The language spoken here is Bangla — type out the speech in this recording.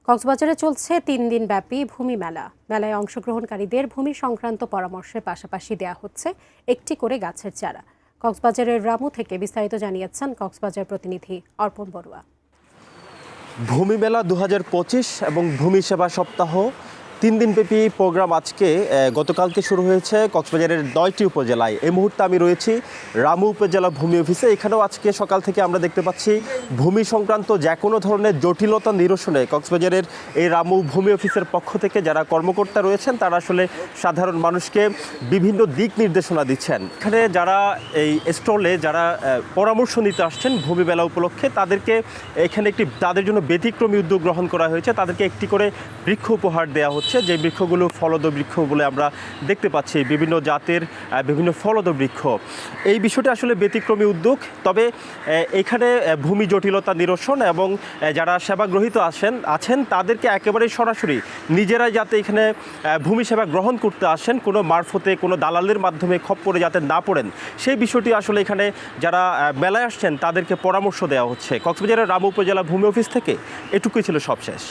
কক্সবাজারে চলছে ৩ দিন ব্যাপী ভূমি মেলা। মেলায় অংশগ্রহণকারীদের ভূমি সংক্রান্ত পরামর্শের পাশাপাশি দেয়া হচ্ছে একটি করে গাছের চারা। কক্সবাজারের রামু থেকে বিস্তারিত জানিয়েছেন কক্সবাজার প্রতিনিধি অর্পণ বড়ুয়া। ভূমি মেলা ২০২৫ এবং ভূমি সেবা সপ্তাহ ৩ দিনব্যাপী প্রোগ্রাম আজকে গতকালকে শুরু হয়েছে কক্সবাজারের ৯টি উপজেলায়। এই মুহূর্তে আমি রয়েছি রামু উপজেলা ভূমি অফিসে। এখানেও আজকে সকাল থেকে আমরা দেখতে পাচ্ছি ভূমি সংক্রান্ত যে কোনো ধরনের জটিলতা নিরসনে কক্সবাজারের এই রামু ভূমি অফিসের পক্ষ থেকে যারা কর্মকর্তা রয়েছেন তারা আসলে সাধারণ মানুষকে বিভিন্ন দিক নির্দেশনা দিচ্ছেন। এখানে যারা এই স্টলে যারা পরামর্শ নিতে আসছেন ভূমি মেলা উপলক্ষে তাদেরকে এখানে তাদের জন্য ব্যতিক্রমী উদ্যোগ গ্রহণ করা হয়েছে। তাদেরকে একটি করে বৃক্ষ উপহার দেওয়া হচ্ছে, যে বৃক্ষগুলো ফলদ বৃক্ষ বলে আমরা দেখতে পাচ্ছি, বিভিন্ন জাতের বিভিন্ন ফলদ বৃক্ষ। এই বিষয়টি আসলে ব্যতিক্রমী উদ্যোগ। তবে এখানে ভূমি জটিলতা নিরসন এবং যারা সেবাগ্রহীত আছেন তাদেরকে একেবারে সরাসরি নিজেরাই যাতে এখানে ভূমি সেবা গ্রহণ করতে আসেন, কোনো মারফতে কোনো দালালের মাধ্যমে খপ্পরে যাতে না পড়েন, সেই বিষয়টি আসলে এখানে যারা মেলায় আসছেন তাদেরকে পরামর্শ দেওয়া হচ্ছে। কক্সবাজারের রামু উপজেলা ভূমি অফিস থেকে এটুকুই ছিল সবশেষ।